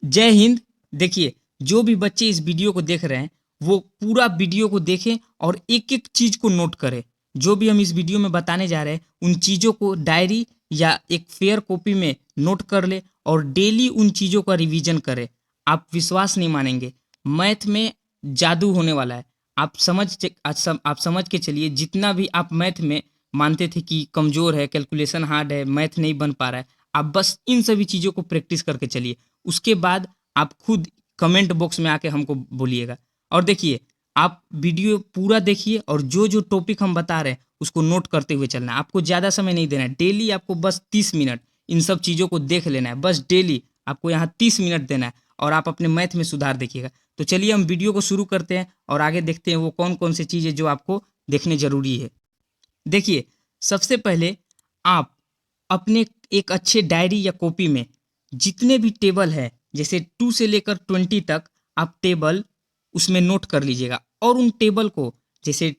जय हिंद। देखिए, जो भी बच्चे इस वीडियो को देख रहे हैं वो पूरा वीडियो को देखें और एक एक चीज को नोट करें। जो भी हम इस वीडियो में बताने जा रहे हैं उन चीजों को डायरी या एक फेयर कॉपी में नोट कर ले और डेली उन चीजों का रिवीजन करें। आप विश्वास नहीं मानेंगे, मैथ में जादू होने वाला है। आप समझ के चलिए, जितना भी आप मैथ में मानते थे कि कमजोर है, कैलकुलेशन हार्ड है, मैथ नहीं बन पा रहा है, आप बस इन सभी चीजों को प्रैक्टिस करके चलिए। उसके बाद आप खुद कमेंट बॉक्स में आके हमको बोलिएगा। और देखिए, आप वीडियो पूरा देखिए और जो जो टॉपिक हम बता रहे हैं उसको नोट करते हुए चलना है। आपको ज़्यादा समय नहीं देना है, डेली आपको बस 30 मिनट इन सब चीज़ों को देख लेना है। बस डेली आपको यहाँ 30 मिनट देना है और आप अपने मैथ में सुधार देखिएगा। तो चलिए हम वीडियो को शुरू करते हैं और आगे देखते हैं वो कौन कौन सी चीज़ें जो आपको देखने जरूरी है। देखिए, सबसे पहले आप अपने एक अच्छे डायरी या कॉपी में जितने भी टेबल है, जैसे 2 से लेकर 20 तक, आप टेबल उसमें नोट कर लीजिएगा। और उन टेबल को जैसे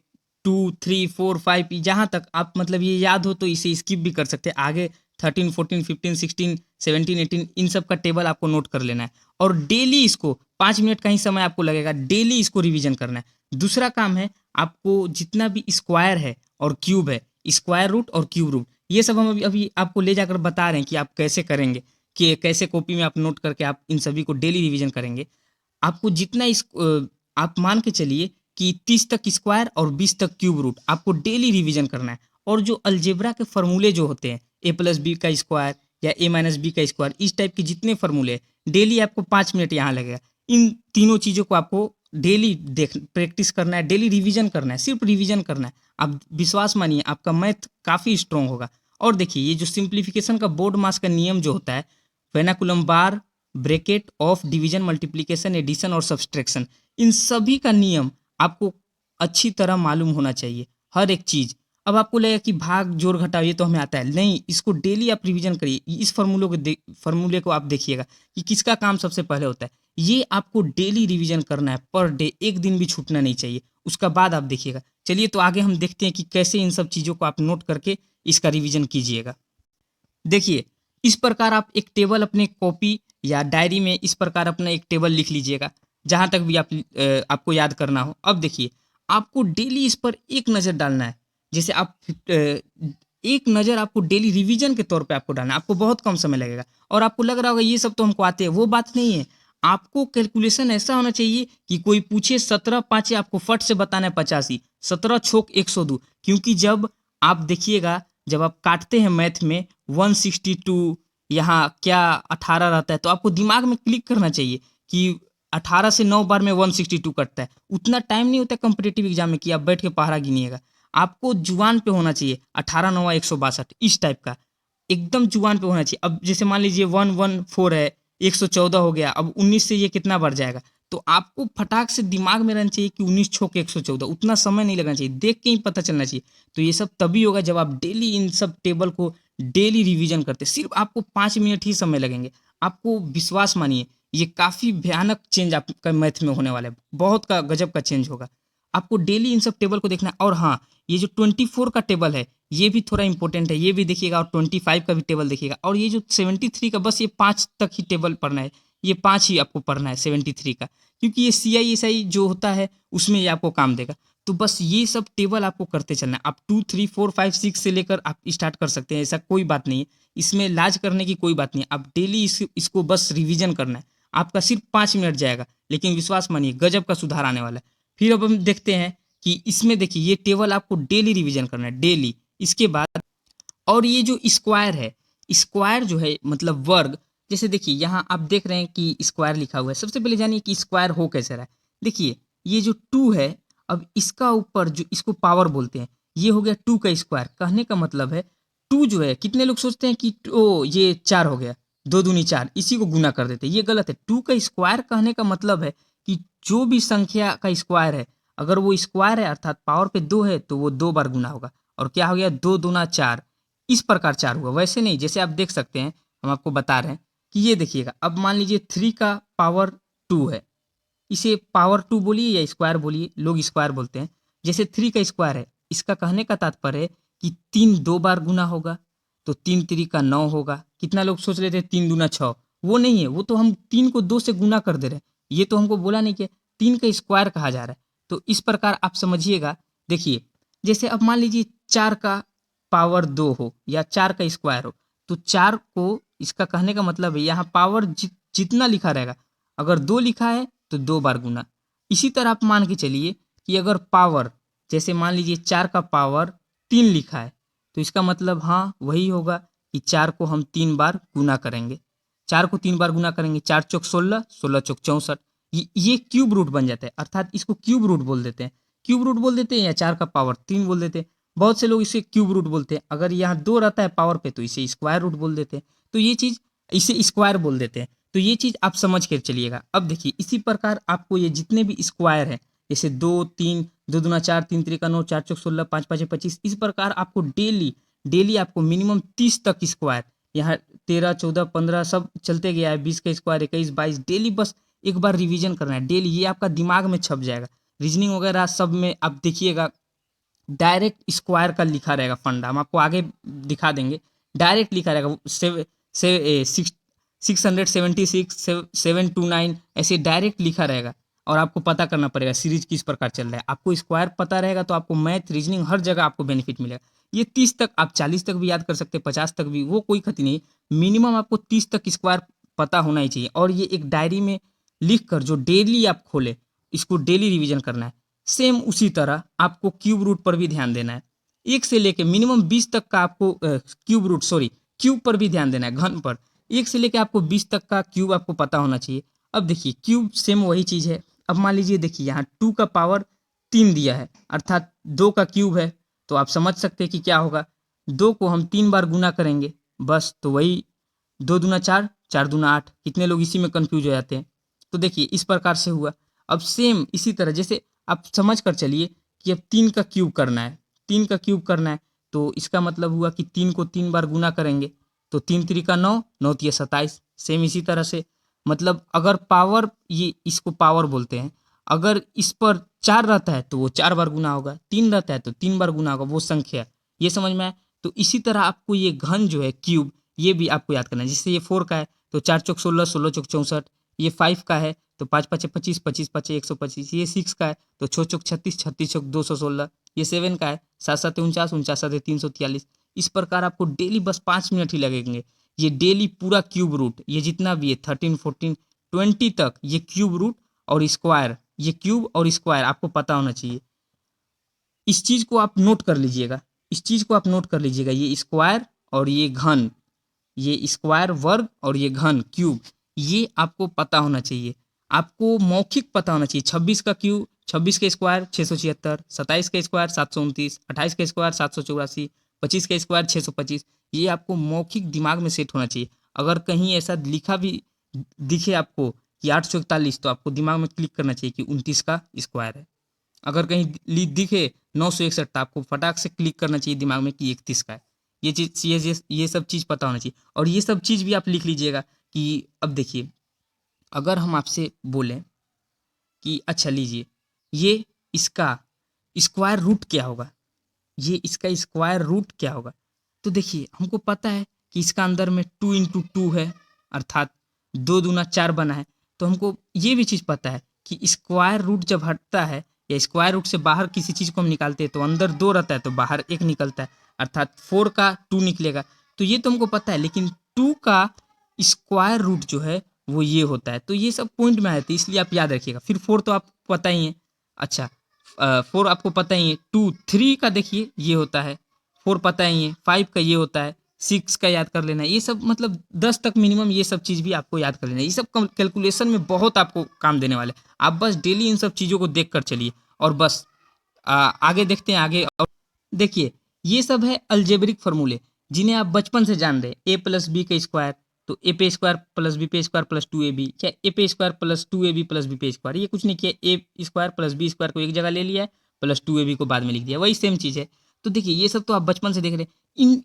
2, 3, 4, 5 जहाँ तक आप मतलब ये याद हो तो इसे स्किप भी कर सकते हैं। आगे 13, 14, 15, 16, 17, 18 इन सब का टेबल आपको नोट कर लेना है और डेली इसको 5 मिनट का ही समय आपको लगेगा, डेली इसको रिवीजन करना है। दूसरा काम है, आपको जितना भी स्क्वायर है और क्यूब है, स्क्वायर रूट और क्यूब रूट, ये सब हम अभी अभी आपको ले जाकर बता रहे हैं कि आप कैसे करेंगे, कि कैसे कॉपी में आप नोट करके आप इन सभी को डेली रिवीजन करेंगे। आपको जितना आप मान के चलिए कि 30 तक स्क्वायर और 20 तक क्यूब रूट आपको डेली रिवीजन करना है। और जो अलजेब्रा के फॉर्मूले जो होते हैं, ए प्लस बी का स्क्वायर या ए माइनस बी का स्क्वायर, इस टाइप के जितने फॉर्मूले हैं डेली आपको 5 मिनट यहाँ लगेगा। इन तीनों चीज़ों को आपको डेली देख प्रैक्टिस करना है, डेली रिवीजन करना है, सिर्फ रिवीजन करना है। आप विश्वास मानिए, आपका मैथ काफ़ी स्ट्रांग होगा। और देखिए, ये जो सिंप्लीफिकेशन का बोर्ड मास का नियम जो होता है, vinculum bar, bracket of division, multiplication, addition और सब्सट्रैक्शन, इन सभी का नियम आपको अच्छी तरह मालूम होना चाहिए, हर एक चीज़। अब आपको लगेगा कि भाग जोड़ घटाव ये तो हमें आता है, नहीं, इसको डेली आप रिवीजन करिए। इस फॉर्मूले को आप देखिएगा कि किसका काम सबसे पहले होता है। ये आपको डेली रिवीजन करना है, पर डे, एक दिन भी छूटना नहीं चाहिए। उसका बाद आप देखिएगा। चलिए तो आगे हम देखते हैं कि कैसे इन सब चीज़ों को आप नोट करके इसका रिवीजन कीजिएगा। देखिए, इस प्रकार आप एक टेबल अपने कॉपी या डायरी में इस प्रकार अपना एक टेबल लिख लीजिएगा, जहाँ तक भी आपको याद करना हो। अब देखिए, आपको डेली इस पर एक नज़र डालना है। जैसे आप एक नज़र आपको डेली रिवीजन के तौर पे आपको डालना है। आपको बहुत कम समय लगेगा और आपको लग रहा होगा ये सब तो हमको आते हैं, वो बात नहीं है। आपको कैलकुलेशन ऐसा होना चाहिए कि कोई पूछे 17 पाँचे आपको फट से बताना है 85, 17 छोक 102। क्योंकि जब आप देखिएगा, जब आप काटते हैं मैथ में 162, यहाँ क्या 18 रहता है, तो आपको दिमाग में क्लिक करना चाहिए कि 18 से 9 बार में 162 कटता है। उतना टाइम नहीं होता कॉम्पिटिटिव एग्जाम में कि आप बैठ के पहाड़ा गिनिएगा। आपको जुबान पे होना चाहिए 18 9 162, इस टाइप का एकदम जुबान पे होना चाहिए। अब जैसे मान लीजिए 114 है, 114 हो गया, अब 19 से ये कितना बढ़ जाएगा, तो आपको फटाक से दिमाग में रहना चाहिए कि 19 छोक 114, उतना समय नहीं लगना चाहिए, देख के ही पता चलना चाहिए। तो ये सब तभी होगा जब आप डेली इन सब टेबल को डेली रिवीजन करते हैं। सिर्फ आपको 5 मिनट ही समय लगेंगे। आपको विश्वास मानिए, ये काफ़ी भयानक चेंज आपका मैथ में होने वाला है, बहुत का गजब का चेंज होगा। आपको डेली इन सब टेबल को देखना है। और हाँ, ये जो 24 का टेबल है ये भी थोड़ा इंपॉर्टेंट है, ये भी देखिएगा। और 25 का भी टेबल देखिएगा। और ये जो 73 का, बस ये 5 तक ही टेबल पढ़ना है, ये 5 ही आपको पढ़ना है 73 का, क्योंकि ये CISI जो होता है उसमें ये आपको काम देगा। तो बस ये सब टेबल आपको करते चलना है। आप 2, 3, 4, 5, 6 से लेकर आप स्टार्ट कर सकते हैं, ऐसा कोई बात नहीं है। इसमें लाज करने की कोई बात नहीं है। आप डेली इसको बस रिवीजन करना है। आपका सिर्फ 5 मिनट जाएगा, लेकिन विश्वास मानिए गजब का सुधार आने वाला है। फिर अब हम देखते हैं कि इसमें देखिए, ये टेबल आपको डेली रिवीजन करना है, डेली। इसके बाद, और ये जो स्क्वायर है, स्क्वायर जो है मतलब वर्ग। जैसे देखिए, यहाँ आप देख रहे हैं कि स्क्वायर लिखा हुआ है। सबसे पहले जानिए कि स्क्वायर हो कैसे रहा है। देखिए, ये जो 2 है, अब इसका ऊपर जो इसको पावर बोलते हैं, ये हो गया 2 का स्क्वायर। कहने का मतलब है 2 जो है, कितने लोग सोचते हैं कि ओ ये 4 हो गया, 2 दूनी 4, इसी को गुना कर देते हैं, ये गलत है। 2 का स्क्वायर कहने का मतलब है कि जो भी संख्या का स्क्वायर है, अगर वो स्क्वायर है अर्थात पावर पे 2 है, तो वो 2 बार गुना होगा। और क्या हो गया, 2 दूना 4, इस प्रकार 4 हुआ। वैसे नहीं, जैसे आप देख सकते हैं, हम आपको बता रहे हैं कि ये देखिएगा। अब मान लीजिए 3 का पावर 2 है, इसे पावर 2 बोलिए या स्क्वायर बोलिए, लोग स्क्वायर बोलते हैं। जैसे 3 का स्क्वायर है, इसका कहने का तात्पर्य है कि 3 2 बार गुना होगा, तो 3 3 का 9 होगा। कितना लोग सोच लेते हैं 3 दूना 6, वो नहीं है, वो तो हम 3 को 2 से गुना कर दे रहे हैं। ये तो हमको बोला नहीं कि 3 का स्क्वायर कहा जा रहा है। तो इस प्रकार आप समझिएगा। देखिए, जैसे अब मान लीजिए 4 का पावर 2 हो या 4 का स्क्वायर हो, तो 4 को, इसका कहने का मतलब है यहाँ पावर जितना लिखा रहेगा, अगर 2 लिखा है तो 2 बार गुना। इसी तरह आप मान के चलिए कि अगर पावर, जैसे मान लीजिए 4 का पावर 3 लिखा है, तो इसका मतलब हाँ वही होगा कि 4 को हम 3 बार गुना करेंगे। 4 को 3 बार गुना करेंगे, 4 चौक 16, 16 चौक 64। ये क्यूब रूट बन जाता है, अर्थात इसको क्यूब रूट बोल देते हैं। क्यूब रूट बोल देते हैं या 4 का पावर 3 बोल देते हैं। बहुत से लोग इसे क्यूब रूट बोलते हैं। अगर यहाँ 2 रहता है पावर पे तो इसे स्क्वायर रूट बोल देते हैं। तो ये चीज़, इसे स्क्वायर बोल देते हैं। तो ये चीज़ आप समझ कर चलिएगा। अब देखिए, इसी प्रकार आपको ये जितने भी स्क्वायर हैं, जैसे 2, 3, 2 दूना 4, 3 त्रिका 9, 4 चौक 16, 5 पाँचे 25, इस प्रकार आपको डेली डेली आपको मिनिमम 30 तक स्क्वायर, यहाँ 13, 14, 15 सब चलते गया है, 20 का स्क्वायर, 21, 22, डेली बस एक बार रिवीजन करना है डेली। ये आपका दिमाग में छप जाएगा। रीजनिंग वगैरह सब में आप देखिएगा, डायरेक्ट स्क्वायर का लिखा रहेगा फंडा, हम आपको आगे दिखा देंगे। डायरेक्ट लिखा रहेगा 676, 729, ऐसे डायरेक्ट लिखा रहेगा। और आपको पता करना पड़ेगा सीरीज किस प्रकार चल रहा है। आपको स्क्वायर पता रहेगा तो आपको मैथ, रीजनिंग हर जगह आपको बेनिफिट मिलेगा। ये 30 तक, आप 40 तक भी याद कर सकते हैं, 50 तक भी, वो कोई खती नहीं। मिनिमम आपको 30 तक स्क्वायर पता होना ही चाहिए। और ये एक डायरी में लिख कर जो डेली आप खोले, इसको डेली रिवीजन करना है। सेम उसी तरह आपको क्यूब रूट पर भी ध्यान देना है। 1 से लेके मिनिमम 20 तक का आपको क्यूब रूट, सॉरी क्यूब पर भी ध्यान देना है, घन पर। 1 से लेके आपको 20 तक का क्यूब आपको पता होना चाहिए। अब देखिए, क्यूब सेम वही चीज़ है। अब मान लीजिए, देखिए यहाँ 2 का पावर 3 दिया है, अर्थात 2 का क्यूब है। तो आप समझ सकते हैं कि क्या होगा, 2 को हम 3 बार गुना करेंगे, बस। तो वही 2 दूना 4, 4 दूना 8। कितने लोग इसी में कंफ्यूज हो जाते हैं। तो देखिए, इस प्रकार से हुआ। अब सेम इसी तरह, जैसे आप समझ कर चलिए कि अब 3 का क्यूब करना है, 3 का क्यूब करना है, तो इसका मतलब हुआ कि 3 को 3 बार गुना करेंगे, तो 3 त्रिका 9, 9 तिया 27। सेम इसी तरह से, मतलब अगर पावर, ये इसको पावर बोलते हैं, अगर इस पर 4 रहता है तो वो 4 बार गुना होगा, 3 रहता है तो 3 बार गुना होगा, वो संख्या। ये समझ में आया। तो इसी तरह आपको ये घन जो है क्यूब, ये भी आपको याद करना है। जैसे ये 4 का है तो 4 चौक 16, 16 चौक 64। ये 5 का है तो 5 पाँचे 25, 25 पाँचे 125। ये 6 का है तो 6 चौक 36, 36 चौक 216। ये 7 का है, 7 7 49, 49 7 343। इस प्रकार आपको डेली बस 5 मिनट ही लगेंगे। ये डेली पूरा क्यूब रूट, ये जितना भी है 13, 14, 20 तक, ये क्यूब रूट और स्क्वायर, ये क्यूब और स्क्वायर आपको पता होना चाहिए। इस चीज़ को आप नोट कर लीजिएगा, इस चीज़ को आप नोट कर लीजिएगा। ये स्क्वायर और ये घन, ये स्क्वायर वर्ग और ये घन क्यूब, ये आपको पता होना चाहिए। आपको मौखिक पता होना चाहिए। 26 का क्यूब, 26 का स्क्वायर 676, 27 का स्क्वायर 729, 28 का स्क्वायर 784, 25 का स्क्वायर 625। ये आपको मौखिक दिमाग में सेट होना चाहिए। अगर कहीं ऐसा लिखा भी दिखे आपको कि 841, तो आपको दिमाग में क्लिक करना चाहिए कि 29 का स्क्वायर है। अगर कहीं दिखे 961, तो आपको फटाक से क्लिक करना चाहिए दिमाग में कि 31 का है। ये चीज़, ये सब चीज़ पता होना चाहिए। और ये सब चीज़ भी आप लिख लीजिएगा कि अब देखिए, अगर हम आपसे बोलें कि अच्छा लीजिए, ये इसका स्क्वायर रूट क्या होगा, ये इसका स्क्वायर रूट क्या होगा, तो देखिए हमको पता है कि इसका अंदर में 2 इंटू 2 है, अर्थात 2 दूना 4 बना है। तो हमको ये भी चीज़ पता है कि स्क्वायर रूट जब हटता है या स्क्वायर रूट से बाहर किसी चीज़ को हम निकालते हैं तो अंदर 2 रहता है तो बाहर 1 निकलता है, अर्थात 4 का 2 निकलेगा। तो ये तो हमको पता है, लेकिन 2 का स्क्वायर रूट जो है वो ये होता है। तो ये सब पॉइंट में आए थे, इसलिए आप याद रखिएगा। फिर 4 तो आपको पता ही है। अच्छा, 4 आपको पता ही है। 2, 3 का देखिए ये होता है, 4 पता ही है। 5 का ये होता है, 6 का याद कर लेना है। ये सब मतलब 10 तक मिनिमम ये सब चीज़ भी आपको याद कर लेना है। ये सब कैलकुलेशन में बहुत आपको काम देने वाले। आप बस डेली इन सब चीज़ों को देख कर चलिए और बस आगे देखते हैं आगे। और देखिए, ये सब है अलजेब्रिक फार्मूले, जिन्हें आप बचपन से जान रहे हैं। a प्लस बी का स्क्वायर, तो ए पे स्क्वायर प्लस बी पे स्क्वायर प्लस 2ab, क्या ए पे square plus 2ab plus B पे स्क्वायर, ये कुछ नहीं किया। A square plus B square को एक जगह ले लिया है, प्लस 2ab को बाद में लिख दिया, वही सेम चीज़ है। तो देखिए, ये सब तो आप बचपन से देख रहे हैं।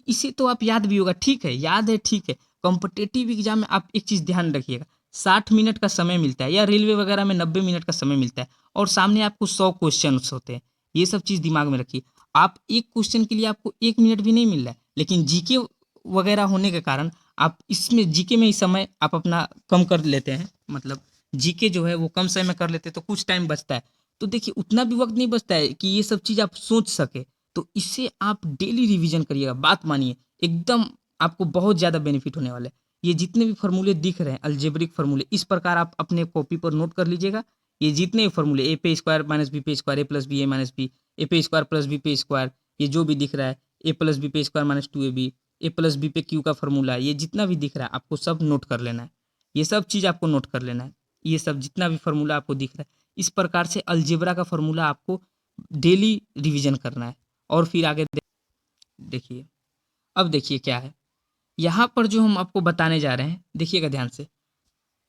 इसे तो आप याद भी होगा, ठीक है, याद है, ठीक है। कॉम्पिटेटिव एग्जाम में आप एक चीज़ ध्यान रखिएगा, 60 मिनट का समय मिलता है, या रेलवे वगैरह में 90 मिनट का समय मिलता है, और सामने आपको 100 क्वेश्चन होते हैं। ये सब चीज़ दिमाग में रखिए। आप एक क्वेश्चन के लिए आपको 1 मिनट भी नहीं मिल रहा है, लेकिन जीके वगैरह होने के कारण आप इसमें जीके में ही समय आप अपना कम कर लेते हैं, मतलब जीके जो है वो कम समय में कर लेते हैं तो कुछ टाइम बचता है। तो देखिए उतना भी वक्त नहीं बचता है कि ये सब चीज़ आप सोच सके, तो इससे आप डेली रिवीजन करिएगा, बात मानिए, एकदम आपको बहुत ज़्यादा बेनिफिट होने वाला है। ये जितने भी फॉर्मूले दिख रहे हैं अलजेब्रिक फॉर्मूले, इस प्रकार आप अपने कॉपी पर नोट कर लीजिएगा। ये जितने भी फॉर्मूले ए पे स्क्वायर माइनस बी पे square, A plus B A minus B, A पे स्क्वायर प्लस बी पे स्क्वायर, ये जो भी दिख रहा है, ए प्लस बी पे square minus two A B, A plus B पे क्यू का फॉर्मूला है, ये जितना भी दिख रहा है आपको सब नोट कर लेना है। ये सब चीज़ आपको नोट कर लेना है। ये सब जितना भी फॉर्मूला आपको दिख रहा है, इस प्रकार से अलजेब्रा का फॉर्मूला आपको डेली रिवीजन करना है। और फिर आगे देखिए, अब देखिए क्या है यहाँ पर जो हम आपको बताने जा रहे हैं, देखिएगा ध्यान से।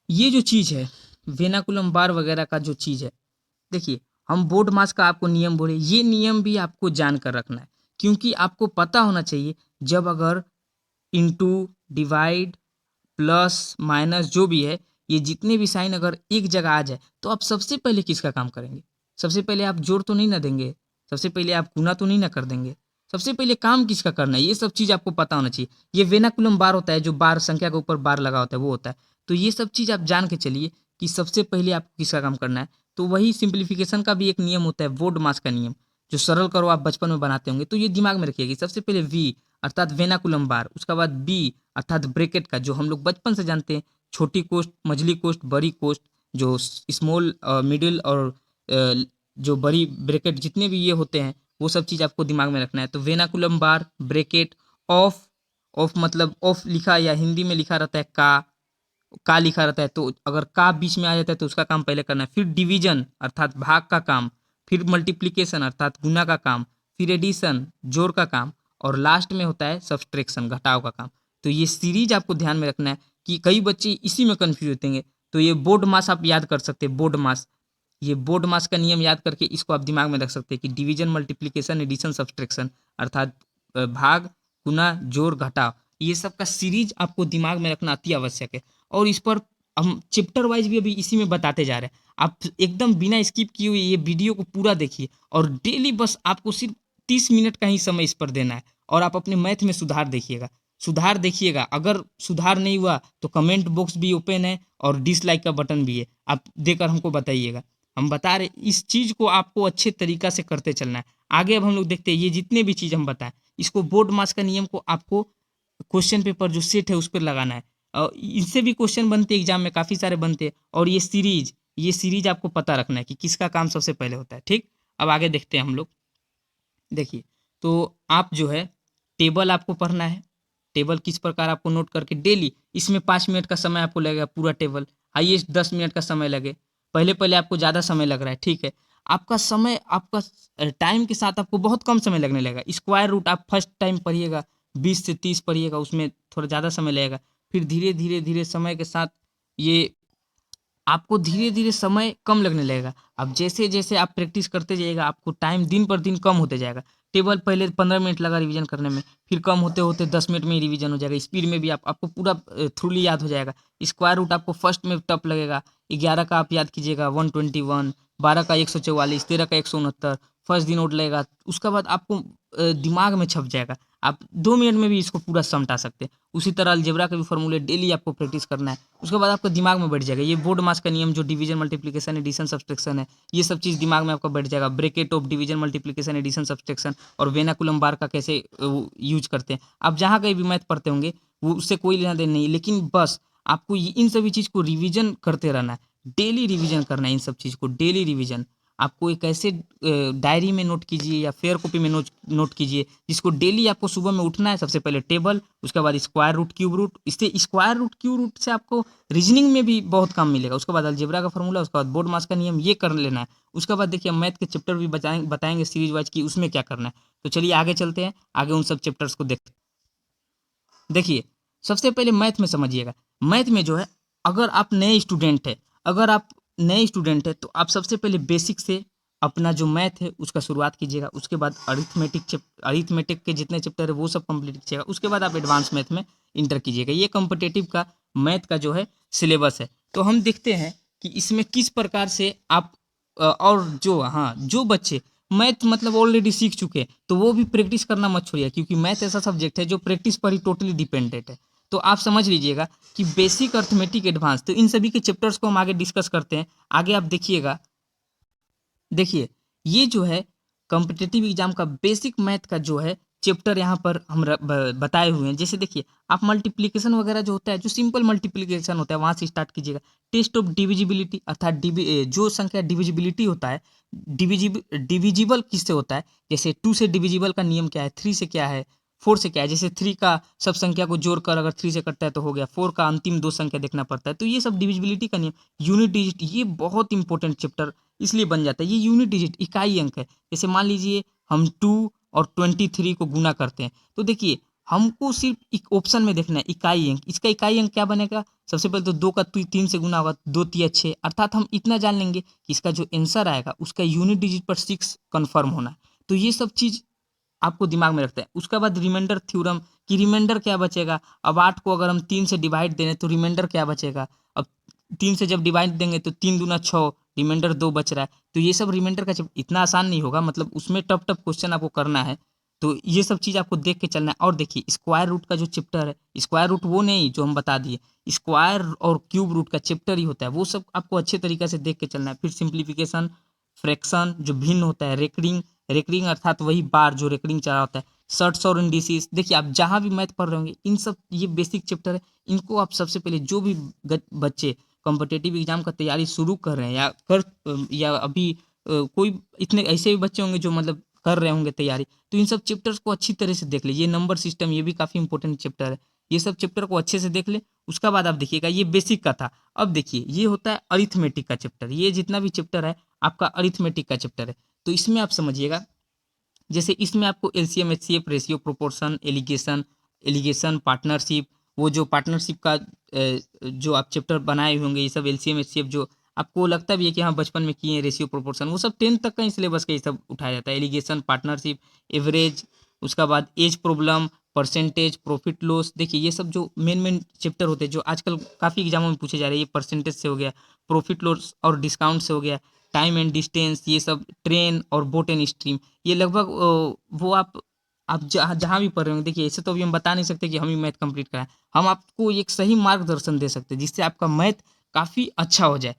ये जो चीज़ है वेनाकुलम बार वगैरह का जो चीज़ है, देखिए हम बोर्ड मास का आपको नियम बोले, ये नियम भी आपको जान कर रखना है, क्योंकि आपको पता होना चाहिए जब अगर इंटू, डिवाइड, प्लस, माइनस जो भी है, ये जितने भी साइन अगर एक जगह आ जाए तो आप सबसे पहले किसका काम करेंगे? सबसे पहले आप जोड़ तो नहीं ना देंगे, सबसे पहले आप गुना तो नहीं ना कर देंगे, सबसे पहले काम किसका करना है, ये सब चीज़ आपको पता होना चाहिए। ये वेनाकुलम बार होता है, जो बार संख्या के ऊपर बार लगा होता है वो होता है। तो ये सब चीज़ आप जान के चलिए कि सबसे पहले आपको किसका काम करना है। तो वही सिंप्लीफिकेशन का भी एक नियम होता है, वोड मास का नियम, जो सरल करो आप बचपन में बनाते होंगे, तो ये दिमाग में रखिएगा। सबसे पहले वी अर्थात वेनाकुलम बार, उसके बाद बी अर्थात ब्रैकेट का, जो हम लोग बचपन से जानते हैं, छोटी कोष्ठ, मझली कोष्ठ, बड़ी कोष्ठ, जो स्मॉल, मिडिल और जो बड़ी ब्रैकेट, जितने भी ये होते हैं वो सब चीज़ आपको दिमाग में रखना है। तो वेनाकुलम बार, ब्रैकेट, ऑफ, ऑफ मतलब ऑफ लिखा या हिंदी में लिखा रहता है का लिखा रहता है, तो अगर का बीच में आ जाता है तो उसका काम पहले करना है। फिर डिवीजन अर्थात भाग का काम, फिर मल्टीप्लिकेशन अर्थात गुना का काम, फिर एडिशन जोड़ का काम, और लास्ट में होता है सब्सट्रैक्शन घटाव का काम। तो ये सीरीज आपको ध्यान में रखना है कि कई बच्चे इसी में कंफ्यूज होते हैं। तो ये बोर्ड मास आप याद कर सकते हैं, बोर्ड मास, ये बोर्ड मास का नियम याद करके इसको आप दिमाग में रख सकते हैं कि डिवीजन, मल्टीप्लिकेशन, एडिशन, सब्सट्रैक्शन अर्थात भाग, गुना, जोड़, घटाव, ये सब का सीरीज आपको दिमाग में रखना अति आवश्यक है। और इस पर हम चैप्टर वाइज भी अभी इसी में बताते जा रहे हैं। आप एकदम बिना स्किप किए हुए ये वीडियो को पूरा देखिए, और डेली बस आपको सिर्फ 30 मिनट का ही समय इस पर देना है, और आप अपने मैथ में सुधार देखिएगा, सुधार देखिएगा। अगर सुधार नहीं हुआ तो कमेंट बॉक्स भी ओपन है और डिसलाइक का बटन भी है, आप देकर हमको बताइएगा। हम बता रहे इस चीज़ को आपको अच्छे तरीका से करते चलना है। आगे अब हम लोग देखते हैं ये जितने भी चीज़ हम बताएं, इसको बोर्ड मास का नियम को आपको क्वेश्चन पेपर जो सेट है उस पर लगाना है। और इनसे भी क्वेश्चन बनते हैं एग्जाम में, काफ़ी सारे बनते हैं। और ये सीरीज आपको पता रखना है कि किसका काम सबसे पहले होता है। ठीक, अब आगे देखते हैं हम लोग। देखिए, तो आप जो है टेबल आपको पढ़ना है, टेबल किस प्रकार आपको नोट करके डेली, इसमें 5 मिनट का समय आपको लगेगा पूरा टेबल, हाईएस्ट 10 मिनट का समय लगे। पहले पहले आपको ज़्यादा समय लग रहा है, ठीक है, आपका समय आपका टाइम के साथ आपको बहुत कम समय लगने लगेगा। स्क्वायर रूट आप फर्स्ट टाइम पढ़िएगा, 20 से 30 पढ़िएगा, उसमें थोड़ा ज़्यादा समय लगेगा। फिर धीरे धीरे धीरे समय के साथ ये आपको धीरे धीरे समय कम लगने लगेगा। अब जैसे जैसे आप प्रैक्टिस करते जाइएगा आपको टाइम दिन पर दिन कम होते जाएगा। टेबल पहले 15 मिनट लगा रिवीजन करने में, फिर कम होते होते 10 मिनट में ही रिवीजन हो जाएगा। स्पीड में भी आपको पूरा थ्रूली याद हो जाएगा। स्क्वायर रूट आपको फर्स्ट में टफ लगेगा। 11 का आप याद कीजिएगा 121, 12 का 144, 13 का 169, फर्स्ट दिन नोट लगेगा। उसके बाद आपको दिमाग में छप जाएगा। आप 2 मिनट में भी इसको पूरा समझा सकते हैं। उसी तरह अलजेब्रा के भी फॉर्मूले डेली आपको प्रैक्टिस करना है, उसके बाद आपका दिमाग में बैठ जाएगा। ये बोर्ड मास का नियम जो डिवीजन, मल्टीप्लिकेशन, एडिशन, सब्सट्रैक्शन है, ये सब चीज़ दिमाग में आपका बैठ जाएगा। Bracket of division, multiplication, addition, subtraction और वेनाकुलम बार का कैसे यूज करते हैं। आप जहाँ कहीं भी मैथ पढ़ते होंगे वो उससे कोई लेना देना नहीं, लेकिन बस आपको इन सभी चीज़ को रिविजन करते रहना है। डेली रिविजन करना है इन सब चीज़ को, डेली रिविजन। आपको एक ऐसे डायरी में नोट कीजिए या फेयर कॉपी में नोट कीजिए जिसको डेली आपको सुबह में उठना है। सबसे पहले टेबल, उसके बाद स्क्वायर रूट, क्यूब रूट, इससे स्क्वायर रूट, क्यूब रूट से आपको रीजनिंग में भी बहुत काम मिलेगा। उसके बाद अलजेब्रा का फॉर्मूला, उसके बाद बोर्ड मास का नियम, ये कर लेना है। उसके बाद देखिए मैथ के चैप्टर भी बताएंगे सीरीज वाइज की उसमें क्या करना है। तो चलिए आगे चलते हैं, आगे उन सब चैप्टर्स को देखते हैं। देखिए, सबसे पहले मैथ में समझिएगा। मैथ में जो है, अगर आप नए स्टूडेंट है, अगर आप नए स्टूडेंट है तो आप सबसे पहले बेसिक से अपना जो मैथ है उसका शुरुआत कीजिएगा। उसके बाद अरिथमेटिक के जितने चैप्टर है वो सब कंप्लीट कीजिएगा। उसके बाद आप एडवांस मैथ में इंटर कीजिएगा। ये कॉम्पिटिटिव का मैथ का जो है सिलेबस है। तो हम देखते हैं कि इसमें किस प्रकार से आप और जो बच्चे मैथ मतलब ऑलरेडी सीख चुके हैं तो वो भी प्रैक्टिस करना मत छोड़िए, क्योंकि मैथ ऐसा सब्जेक्ट है जो प्रैक्टिस पर ही टोटली डिपेंडेंट है। तो आप समझ लीजिएगा कि बेसिक अर्थमेटिक एडवांस, तो इन सभी के चैप्टर्स को हम आगे डिस्कस करते हैं। आगे आप देखिएगा, देखिए ये जो है कॉम्पिटिटिव एग्जाम का बेसिक मैथ का जो है चैप्टर यहाँ पर हम बताए हुए हैं। जैसे देखिए आप मल्टीप्लिकेशन वगैरह जो होता है, जो सिंपल मल्टीप्लिकेशन होता है वहाँ से स्टार्ट कीजिएगा। टेस्ट ऑफ डिविजिबिलिटी अर्थात जो संख्या डिविजिबिलिटी होता है, डिविजिबल किससे होता है, जैसे 2 से डिविजिबल का नियम क्या है, 3 से क्या है, 4 से क्या है। जैसे 3 का सब संख्या को जोड़कर अगर 3 से कटता है तो हो गया, 4 का अंतिम दो संख्या देखना पड़ता है। तो ये सब डिविजिबिलिटी का नियम, यूनिट डिजिट, ये बहुत इंपॉर्टेंट चैप्टर इसलिए बन जाता है। ये यूनिट डिजिट इकाई अंक है। जैसे मान लीजिए हम 2 और 23 को गुना करते हैं, तो देखिए हमको सिर्फ एक ऑप्शन में देखना है इकाई अंक। इसका इकाई अंक क्या बनेगा, सबसे पहले तो 2 का 3 से गुना होगा, 2 तिया 6, अर्थात हम इतना जान लेंगे कि इसका जो आंसर आएगा उसका यूनिट डिजिट पर 6 कन्फर्म होना है। तो ये सब चीज़ आपको दिमाग में रखते हैं। उसके बाद रिमाइंडर थ्योरम कि रिमाइंडर क्या बचेगा। अब 8 को अगर हम 3 से डिवाइड दें तो रिमाइंडर क्या बचेगा। अब 3 से जब डिवाइड देंगे तो 3 दूना 6, रिमाइंडर 2 बच रहा है। तो ये सब रिमाइंडर का जब इतना आसान नहीं होगा, मतलब उसमें टफ टफ क्वेश्चन आपको करना है। तो ये सब चीज़ आपको देख के चलना है। और देखिए स्क्वायर रूट का जो चैप्टर है, स्क्वायर रूट वो नहीं जो हम बता दिए, स्क्वायर और क्यूब रूट का चैप्टर ही होता है, वो सब आपको अच्छे तरीके से देख के चलना है। फिर सिंप्लीफिकेशन, फ्रैक्शन जो भिन्न होता है, रेकरिंग, रेकरिंग अर्थात वही बार जो रेकरिंग चला होता है, शर्ट्स और इंडिसेस। देखिए आप जहाँ भी मैथ पढ़ रहे होंगे, इन सब ये बेसिक चैप्टर है, इनको आप सबसे पहले जो भी बच्चे कॉम्पिटिटिव एग्जाम का तैयारी शुरू कर रहे हैं या अभी कोई इतने ऐसे भी बच्चे होंगे जो मतलब कर रहे होंगे तैयारी, तो इन सब चैप्टर्स को अच्छी तरह से देख ले। ये नंबर सिस्टम ये भी काफ़ी इंपॉर्टेंट चैप्टर है, ये सब चैप्टर को अच्छे से देख ले। उसका बाद आप देखिएगा ये बेसिक का था। अब देखिए ये होता है अरिथमेटिक का चैप्टर। ये जितना भी चैप्टर है आपका अरिथमेटिक का चैप्टर है। तो इसमें आप समझिएगा, जैसे इसमें आपको LCM HCF ratio proportion alligation alligation partnership, वो जो पार्टनरशिप का जो आप चैप्टर बनाए होंगे, ये सब एलसीएम एचसीएफ जो आपको लगता भी है कि हाँ बचपन में किए हैं, रेशियो प्रोपोर्शन, वो सब 10th तक का ही सिलेबस का ये सब उठाया जाता है। एलिगेशन, पार्टनरशिप, एवरेज, उसका बाद age problem, percentage, profit loss. देखिए ये सब जो मेन मेन चैप्टर होते हैं जो आजकल काफ़ी एग्जामों में पूछे जा रहे हैं, ये परसेंटेज से हो गया, प्रॉफिट लॉस और डिस्काउंट से हो गया, टाइम एंड डिस्टेंस, ये सब ट्रेन और बोट एंड स्ट्रीम, ये लगभग वो आप जहाँ जहाँ भी पढ़ रहे होंगे। देखिए ऐसे तो अभी हम बता नहीं सकते कि हम ही मैथ कंप्लीट कराएं, हम आपको एक सही मार्गदर्शन दे सकते हैं जिससे आपका मैथ काफ़ी अच्छा हो जाए,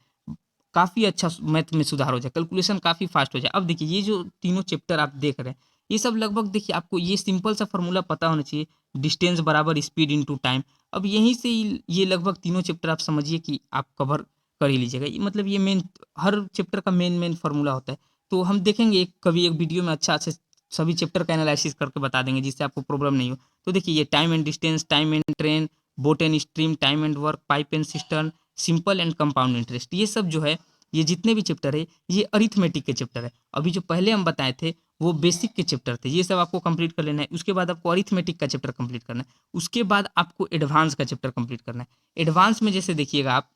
काफ़ी अच्छा मैथ में सुधार हो जाए, कैलकुलेशन काफ़ी फास्ट हो जाए। अब देखिए ये जो तीनों चैप्टर आप देख रहे हैं, ये सब लगभग देखिए आपको ये सिंपल सा फॉर्मूला पता होना चाहिए, डिस्टेंस बराबर स्पीड इनटू टाइम। अब यहीं से ये लगभग तीनों चैप्टर आप समझिए कि आप कवर कर ही लीजिएगा। मतलब ये मेन हर चैप्टर का मेन मेन फार्मूला होता है। तो हम देखेंगे कभी एक वीडियो में अच्छा से सभी चैप्टर का एनालिसिस करके बता देंगे जिससे आपको प्रॉब्लम नहीं हो। तो देखिए ये time and distance, time and train, boat and stream, time and work, pipe and system, simple and compound interest, ये सब जो है, ये जितने भी चैप्टर है ये अरिथमेटिक के चैप्टर है। अभी जो पहले हम बताए थे वो बेसिक के चैप्टर थे, ये सब आपको कंप्लीट कर लेना है। उसके बाद आपको अरिथमेटिक का चैप्टर कंप्लीट करना है। उसके बाद आपको एडवांस का चैप्टर कंप्लीट करना है। एडवांस में जैसे देखिएगा आप,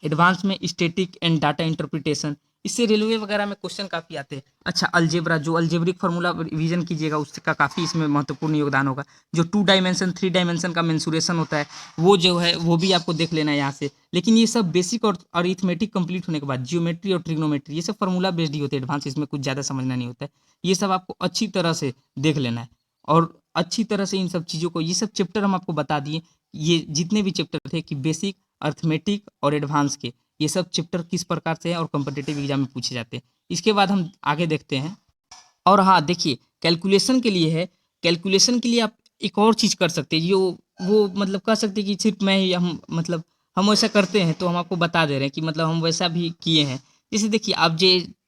एडवांस में स्टैटिक एंड डाटा इंटरप्रिटेशन, इससे रेलवे वगैरह में क्वेश्चन काफ़ी आते हैं। अच्छा अलजेब्रा, जो अलजेब्रिक फार्मूला रिवीजन कीजिएगा उसका काफ़ी इसमें महत्वपूर्ण योगदान होगा। जो 2 डायमेंशन 3 डायमेंशन का मेंसुरेशन होता है वो जो है वो भी आपको देख लेना है यहाँ से। लेकिन ये सब बेसिक और अरिथमेटिक कंप्लीट होने के बाद जियोमेट्री और ट्रिग्नोमेट्री, ये सब फार्मूला बेस्ड ही होते हैं एडवांस, इसमें कुछ ज़्यादा समझना नहीं होता है। ये सब आपको अच्छी तरह से देख लेना है और अच्छी तरह से इन सब चीज़ों को, ये सब चैप्टर हम आपको बता दिए। ये जितने भी चैप्टर थे कि बेसिक, अर्थमेटिक और एडवांस के, ये सब चैप्टर किस प्रकार से हैं और कॉम्पिटिटिव एग्जाम में पूछे जाते हैं। इसके बाद हम आगे देखते हैं। और हाँ देखिए कैलकुलेशन के लिए है, कैलकुलेशन के लिए आप एक और चीज़ कर सकते हैं, जो वो मतलब कह सकते हैं कि सिर्फ मैं ही हम मतलब हम वैसा करते हैं, तो हम आपको बता दे रहे हैं कि मतलब हम वैसा भी किए हैं। जैसे देखिए आप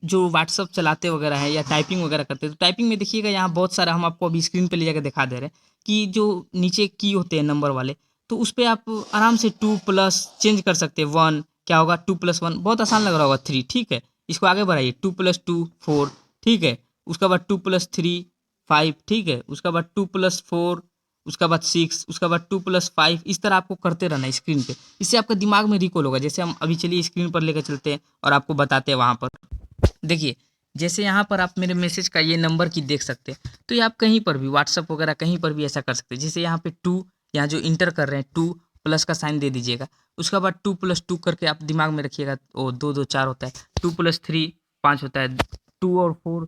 जो व्हाट्सअप चलाते वगैरह है या टाइपिंग वगैरह करते हैं, तो टाइपिंग में देखिएगा यहाँ बहुत सारा, हम आपको अभी स्क्रीन पे ले जाकर दिखा दे रहे हैं कि जो नीचे की होते हैं नंबर वाले, तो उस पर आप आराम से 2 प्लस चेंज कर सकते हैं। 1 क्या होगा, 2 + 1 बहुत आसान लग रहा होगा, 3 ठीक है, इसको आगे बढ़ाइए, 2 + 2 4 ठीक है, उसका बाद 2 + 3 5 ठीक है, उसका बाद 2 + 4, उसका बाद 6, उसका बाद 2 + 5, इस तरह आपको करते रहना है स्क्रीन पे। इससे आपका दिमाग में रिकॉल होगा। जैसे हम अभी चलिए स्क्रीन पर लेकर चलते हैं और आपको बताते हैं वहाँ पर। देखिए जैसे यहाँ पर आप मेरे मैसेज का ये नंबर की देख सकते हैं, तो ये आप कहीं पर भी व्हाट्सअप वगैरह कहीं पर भी ऐसा कर सकते हैं। जैसे यहाँ पे 2, यहाँ जो इंटर कर रहे हैं 2 प्लस का साइन दे दीजिएगा। उसके बाद 2 + 2 करके आप दिमाग में रखिएगा, ओ 2 2 4 होता है, 2 + 3 5 होता है, 2 और 4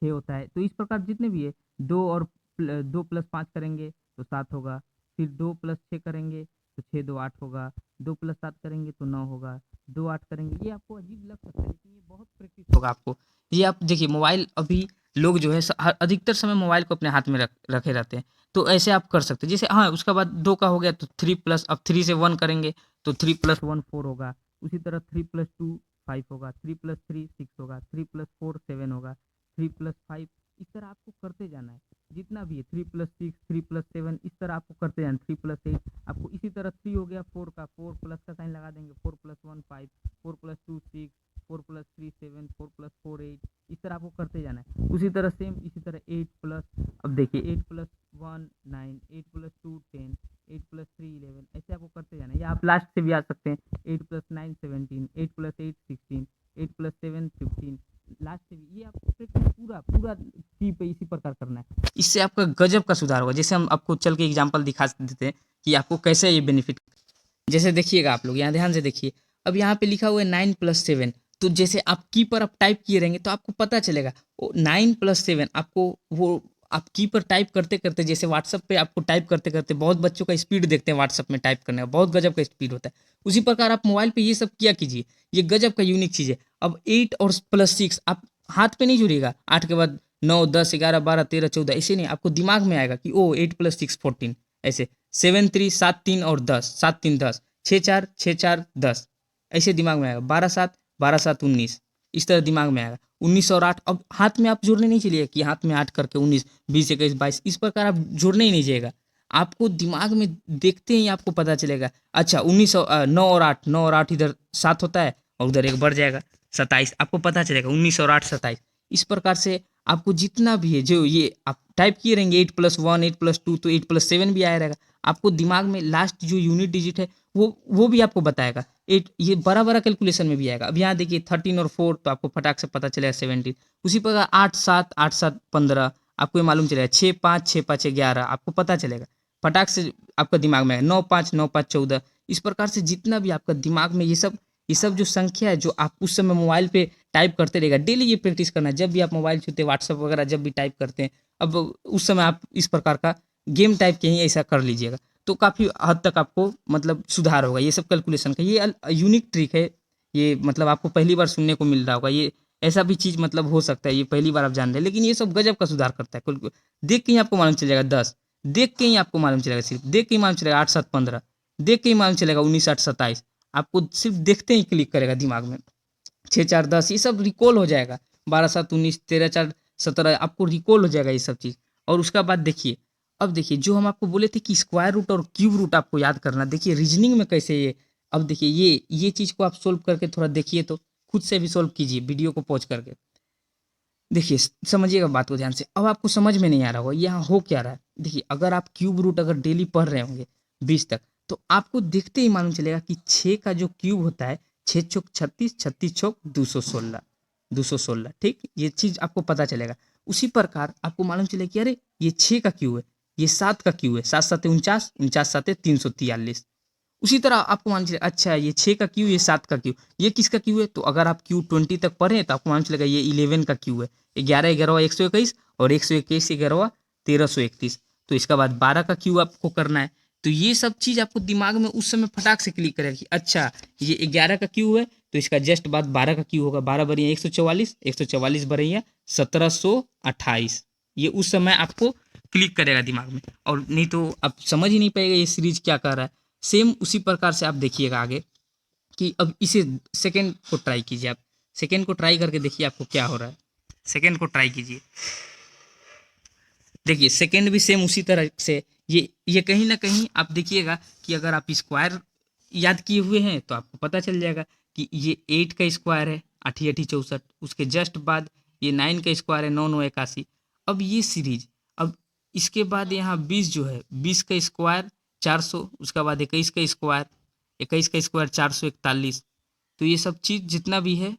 6 होता है। तो इस प्रकार जितने भी है 2 + 5 करेंगे तो 7 होगा, फिर 2 + 6 करेंगे तो 6 2 8 होगा, 2 + 7 करेंगे तो 9 होगा, 2 8 करेंगे। ये आपको अजीब लग सकता है लेकिन ये बहुत प्रैक्टिस होगा आपको। ये आप देखिए मोबाइल अभी लोग जो है अधिकतर समय मोबाइल को अपने हाथ में रखे रहते हैं। तो ऐसे आप कर सकते हैं। जैसे हाँ, उसके बाद 2 का हो गया तो 3 प्लस अब 3 से 1 करेंगे तो 3 + 1 4 होगा। उसी तरह 3 + 2 5 होगा, 3 + 3 6 होगा, 3 + 4 7 होगा, 3 + 5 इस तरह आपको करते जाना है। जितना भी है 3 + 6 3 + 7 इस तरह आपको करते जाना, 3 + 8 आपको इसी तरह 3 हो गया 4 का 4 प्लस का साइन लगा देंगे, 4 + 1 5 4 + 2 6 4 + 3 7 4 + 4 8 इस तरह आपको करते जाना है। उसी तरह सेम इसी तरह 8 प्लस अब देखिए 8 + 1 9 8 + 2 10 8 + 3 11 ऐसे आपको करते जाना है। या आप लास्ट से भी आ सकते हैं 8 + 9 17 8 + 8 16 8 + 7 15 लास्ट से भी। ये आपको प्रैक्टिस पूरा पूरा की पे इसी प्रकार करना है। इससे आपका गजब का सुधार होगा। जैसे हम आपको चल के एग्जांपल दिखा देते हैं कि आपको कैसे ये बेनिफिट। जैसे देखिएगा आप लोग यहाँ ध्यान से देखिए। अब यहाँ पे लिखा हुआ है 9 + 7 तो जैसे आप की पर आप टाइप किए रहेंगे तो आपको पता चलेगा 9 + 7 आपको वो आप की पर टाइप करते करते जैसे व्हाट्सएप पे आपको टाइप करते करते बहुत बच्चों का स्पीड देखते हैं व्हाट्सएप में टाइप करने का बहुत गजब का स्पीड होता है। उसी प्रकार आप मोबाइल पे ये सब किया कीजिए। ये गजब का यूनिक चीज़ है। अब 8 और +6 आप हाथ पे नहीं जुड़ेगा। 8 के बाद 9 10 11 12 13 14 ऐसे नहीं आपको दिमाग में आएगा कि ओ 8 + 6 14 ऐसे 7 3 7 3 और 10 7 3 10 6 4 6 4 10 ऐसे दिमाग में आएगा। 12 7 12 7 19 इस तरह दिमाग में आएगा। 19 और 8 अब हाथ में आप जोड़ने नहीं चलिए कि हाथ में 8 करके 19 20 21 22 इस प्रकार आप जोड़ने ही नहीं जाइएगा। आपको दिमाग में देखते ही आपको पता चलेगा अच्छा 9 और 8 9 और 8 इधर 7 होता है और उधर एक बढ़ जाएगा 27 आपको पता चलेगा 19 और 8 27 इस प्रकार से आपको जितना भी है जो ये आप टाइप किए रहेंगे 8 + 1 8 + 2 तो 8 + 7 भी आया रहेगा। आपको दिमाग में लास्ट जो यूनिट डिजिट है वो भी आपको बताएगा। 8 ये बड़ा-बड़ा कैलकुलेशन में भी आएगा। अब यहाँ देखिए 13 और 4 तो आपको फटाक से पता चलेगा 17 उसी प्रकार 8 7 8 7 15 आपको ये मालूम चलेगा 6 5 6 5 11 आपको पता चलेगा। फटाक से आपका दिमाग में आएगा 9 5 9 5 14 इस प्रकार से जितना भी आपका दिमाग में ये सब जो संख्या है जो आप उस समय मोबाइल पे टाइप करते रहेगा डेली ये प्रैक्टिस करना है। जब भी आप मोबाइल छूते व्हाट्सएप वगैरह जब भी टाइप करते हैं अब उस समय आप इस प्रकार का गेम टाइप के ही ऐसा कर लीजिएगा तो काफ़ी हद तक आपको मतलब सुधार होगा। ये सब कैलकुलेशन का ये यूनिक ट्रिक है। ये मतलब आपको पहली बार सुनने को मिल रहा होगा। ये ऐसा भी चीज़ मतलब हो सकता है ये पहली बार आप जान रहे हैं लेकिन ये सब गजब का सुधार करता है। देख के ही आपको मालूम चल जाएगा 10 देख के ही आपको मालूम चलेगा सिर्फ देख के ही मालूम चलेगा 8 7 15 देख के ही मालूम चलेगा 19 8 27 आपको सिर्फ देखते ही क्लिक करेगा दिमाग में 6 4 10 ये सब रिकॉल हो जाएगा। 12 7 19 13 4 17 आपको रिकॉल हो जाएगा ये सब चीज़। और उसका बाद देखिए अब देखिए जो हम आपको बोले थे कि स्क्वायर रूट और क्यूब रूट आपको याद करना देखिए रीजनिंग में कैसे ये अब देखिए ये चीज़ को आप सोल्व करके थोड़ा देखिए तो खुद से भी सोल्व कीजिए वीडियो को पॉज करके। देखिए समझिएगा बात को ध्यान से। अब आपको समझ में नहीं आ रहा होगा यहाँ हो क्या रहा है। देखिए अगर आप क्यूब रूट अगर डेली पढ़ रहे होंगे 20 तक तो आपको देखते ही मालूम चलेगा कि 6 का जो क्यूब होता है 6 चौक 36 36 चौक 216 216 ठीक ये चीज़ आपको पता चलेगा। उसी प्रकार आपको मालूम चलेगा कि अरे ये 6 का क्यूब है ये 7 का क्यूब है 7 7 49 49 7 343 उसी तरह आपको मालूम चलेगा अच्छा ये 6 का क्यू ये 7 का क्यू ये किसका क्यू है तो अगर आप क्यू 20 तक पढ़ें तो आपको मालूम चलेगा ये 11 का क्यू है 11 11 121 और 121 11 1331 तो इसका बाद 12 का क्यू आपको करना है। तो ये सब चीज़ आपको दिमाग में उस समय फटाक से क्लिक करेगा कि अच्छा ये 11 का क्यू है तो इसका जस्ट बाद 12 का क्यू होगा 12 बरिया 144 144 बरिया 1728 ये उस समय आपको क्लिक करेगा दिमाग में। और नहीं तो आप समझ ही नहीं पाएगा ये सीरीज क्या कर रहा है। सेम उसी प्रकार से आप देखिएगा आगे कि अब इसे सेकंड को ट्राई कीजिए। आप सेकंड को ट्राई करके देखिए आपको क्या हो रहा है। सेकंड को ट्राई कीजिए देखिए सेकंड भी सेम उसी तरह से ये कहीं ना कहीं आप देखिएगा कि अगर आप स्क्वायर याद किए हुए हैं तो आपको पता चल जाएगा कि ये 8 का स्क्वायर है 8 8 64 उसके जस्ट बाद ये 9 का स्क्वायर है 9 9 81। अब ये सीरीज अब इसके बाद यहाँ 20 जो है 20 का स्क्वायर 400 उसका बाद 21 का स्क्वायर 21 का स्क्वायर 441 तो ये सब चीज़ जितना भी है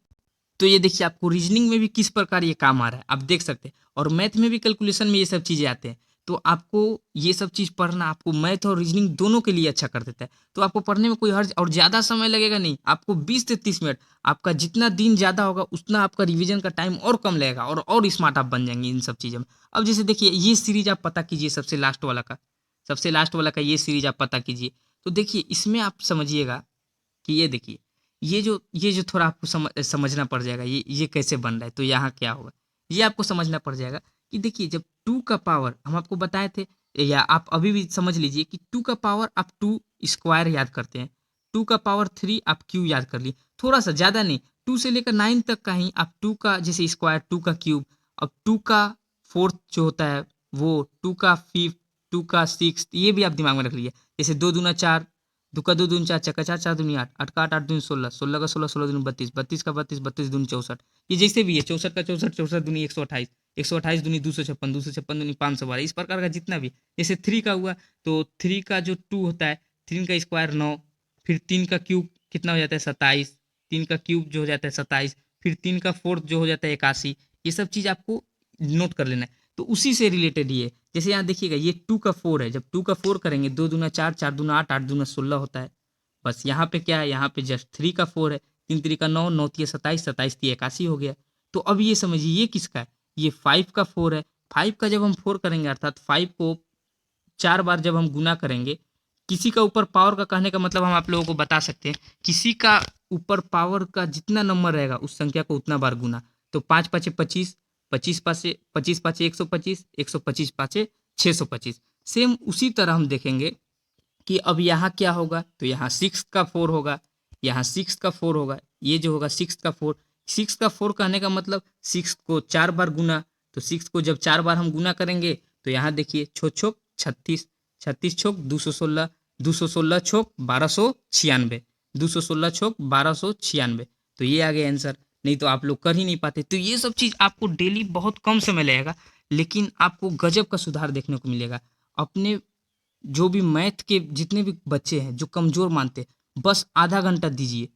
तो ये देखिए आपको रीजनिंग में भी किस प्रकार ये काम आ रहा है आप देख सकते हैं। और मैथ में भी कैलकुलेशन में ये सब चीज़ें आते हैं तो आपको ये सब चीज़ पढ़ना आपको मैथ और रीजनिंग दोनों के लिए अच्छा कर देता है। तो आपको पढ़ने में कोई हर्ज और ज़्यादा समय लगेगा नहीं आपको 20 से 30 मिनट आपका जितना दिन ज़्यादा होगा उतना आपका रिवीजन का टाइम और कम लगेगा और स्मार्ट आप बन जाएंगे इन सब चीज़ों में। अब जैसे देखिए ये सीरीज आप पता कीजिए सबसे लास्ट वाला का सबसे लास्ट वाला का ये सीरीज आप पता कीजिए। तो देखिए इसमें आप समझिएगा कि ये देखिए, ये जो थोड़ा आपको समझना पड़ जाएगा, ये कैसे बन रहा है, तो यहाँ क्या होगा, ये आपको समझना पड़ जाएगा कि देखिए जब 2 का पावर हम आपको बताए थे, या आप अभी भी समझ लीजिए कि 2 का पावर आप 2 स्क्वायर याद करते हैं, 2 का पावर 3 आप क्यू याद कर लिए, थोड़ा-सा ज़्यादा नहीं, 2 से लेकर 9 तक का ही आप 2 का जैसे स्क्वायर, 2 का क्यूब, अब 2 का 4th जो होता है वो, 2 का 5th, 2 का 6th, ये भी आप दिमाग में रख लीजिए। जैसे 2 दूना 4, 2 का 2 दूनी 4, चक्का 4, 4 दूनी 8, 8 का 8, 8 दूनी 16, 16 का 16, 16 दूनी 32, 32 का 32, 32 दूनी 64, ये जैसे भी है, 64 का 64, 64 दूनी 128, 128 दूनी 256, 256 दूनी 512, इस प्रकार का जितना भी। जैसे 3 का हुआ तो 3 का जो 2 होता है, 3 का स्क्वायर 9, फिर 3 का क्यूब कितना हो जाता है 27, 3 का क्यूब जो हो जाता है 27, फिर 3 का 4th जो हो जाता है 81, ये सब चीज़ आपको नोट कर लेना है। तो उसी से रिलेटेड ये, जैसे यहाँ देखिएगा ये 2 का 4 है, जब 2 का 4 करेंगे, 2 दूना 4, 4 दूना 8, 8 दूना 16 होता है। बस यहाँ पे क्या है, यहाँ पे जस्ट 3 का 4 है, 3 3 का 9, 9 तिया 27, 27 तिया 81 हो गया। तो अब ये समझिए ये किसका है, ये 5 का 4 है। 5 का जब हम 4 करेंगे, अर्थात 5 को 4 बार जब हम गुना करेंगे, किसी का ऊपर पावर का कहने का मतलब हम आप लोगों को बता सकते हैं, किसी का ऊपर पावर का जितना नंबर रहेगा उस संख्या को उतना बार गुना। तो 5 पाँचे 25, 25 पाँचे 25 पाँचे 125, 125 पाँचे 625। सेम उसी तरह हम देखेंगे कि अब यहाँ क्या होगा, तो यहाँ 6 का 4 होगा, यहाँ 6 का 4 होगा, ये जो होगा 6 का 4, 6 का 4 कहने का मतलब 6 को 4 बार गुना, तो 6 को जब 4 बार हम गुना करेंगे तो यहाँ देखिए छो छोक 36, 36 छोक 216, 216 छोक 1296, 216 छोक 1296, तो ये आ गया आंसर। नहीं तो आप लोग कर ही नहीं पाते। तो ये सब चीज़ आपको डेली बहुत कम समय लगेगा, लेकिन आपको गजब का सुधार देखने को मिलेगा। अपने जो भी मैथ के जितने भी बच्चे हैं जो कमज़ोर मानते हैं, बस आधा घंटा दीजिए,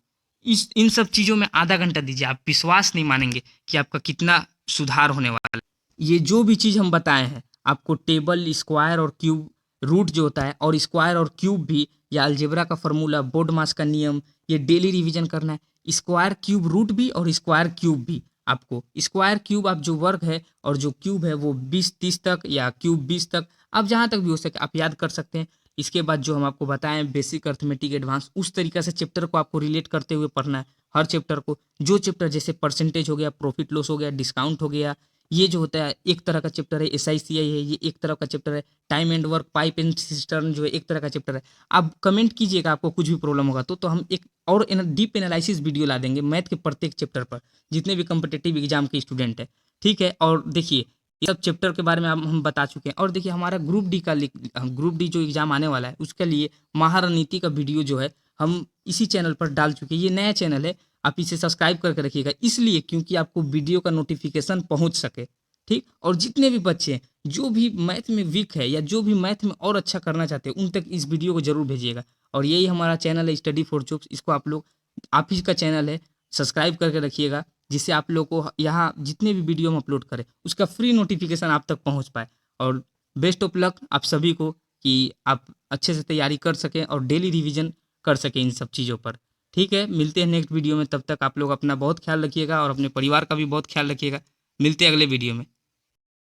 इस इन सब चीज़ों में आधा घंटा दीजिए, आप विश्वास नहीं मानेंगे कि आपका कितना सुधार होने वाला है। ये जो भी चीज़ हम बताए हैं आपको, टेबल, स्क्वायर और क्यूब, रूट जो होता है, और स्क्वायर और क्यूब भी, या अलजेब्रा का फॉर्मूला, बोर्ड मास का नियम, ये डेली रिवीजन करना है। स्क्वायर क्यूब रूट भी और स्क्वायर क्यूब भी आपको, स्क्वायर क्यूब आप जो वर्ग है और जो क्यूब है वो 20-30 तक, या क्यूब 20 तक, आप जहाँ तक भी हो सके आप याद कर सकते हैं। इसके बाद जो हम आपको बताएं बेसिक अर्थमेटिक एडवांस, उस तरीक़ा से चैप्टर को आपको रिलेट करते हुए पढ़ना है। हर चैप्टर को, जो चैप्टर जैसे परसेंटेज हो गया, प्रॉफिट लॉस हो गया, डिस्काउंट हो गया, ये जो होता है एक तरह का चैप्टर है, SICI है, ये एक तरह का चैप्टर है, time and work, pipe and cistern जो है एक तरह का चैप्टर है। आप कमेंट कीजिएगा आपको कुछ भी प्रॉब्लम होगा तो हम एक और डीप एनालिसिस वीडियो ला देंगे मैथ के प्रत्येक चैप्टर पर, जितने भी कम्पिटेटिव एग्जाम के स्टूडेंट है, ठीक है। और देखिए ये सब चैप्टर के बारे में हम बता चुके हैं। और देखिए हमारा ग्रुप डी जो एग्जाम आने वाला है उसके लिए महारणनीति का वीडियो जो है हम इसी चैनल पर डाल चुके हैं। ये नया चैनल है, आप इसे सब्सक्राइब करके रखिएगा, इसलिए क्योंकि आपको वीडियो का नोटिफिकेशन पहुंच सके, ठीक। और जितने भी बच्चे हैं जो भी मैथ में वीक है या जो भी मैथ में और अच्छा करना चाहते हैं, उन तक इस वीडियो को जरूर भेजिएगा। और यही हमारा चैनल है स्टडी फॉर चुप्स, इसको आप लोग, आप ही का चैनल है, सब्सक्राइब करके रखिएगा, जिससे आप लोग को यहाँ जितने भी वीडियो हम अपलोड करें उसका फ्री नोटिफिकेशन आप तक पहुँच पाए। और बेस्ट ऑफ लक आप सभी को, कि आप अच्छे से तैयारी कर सकें और डेली रिवीजन कर सकें इन सब चीज़ों पर, ठीक है। मिलते हैं नेक्स्ट वीडियो में, तब तक आप लोग अपना बहुत ख्याल रखिएगा और अपने परिवार का भी बहुत ख्याल रखिएगा। मिलते हैं अगले वीडियो में।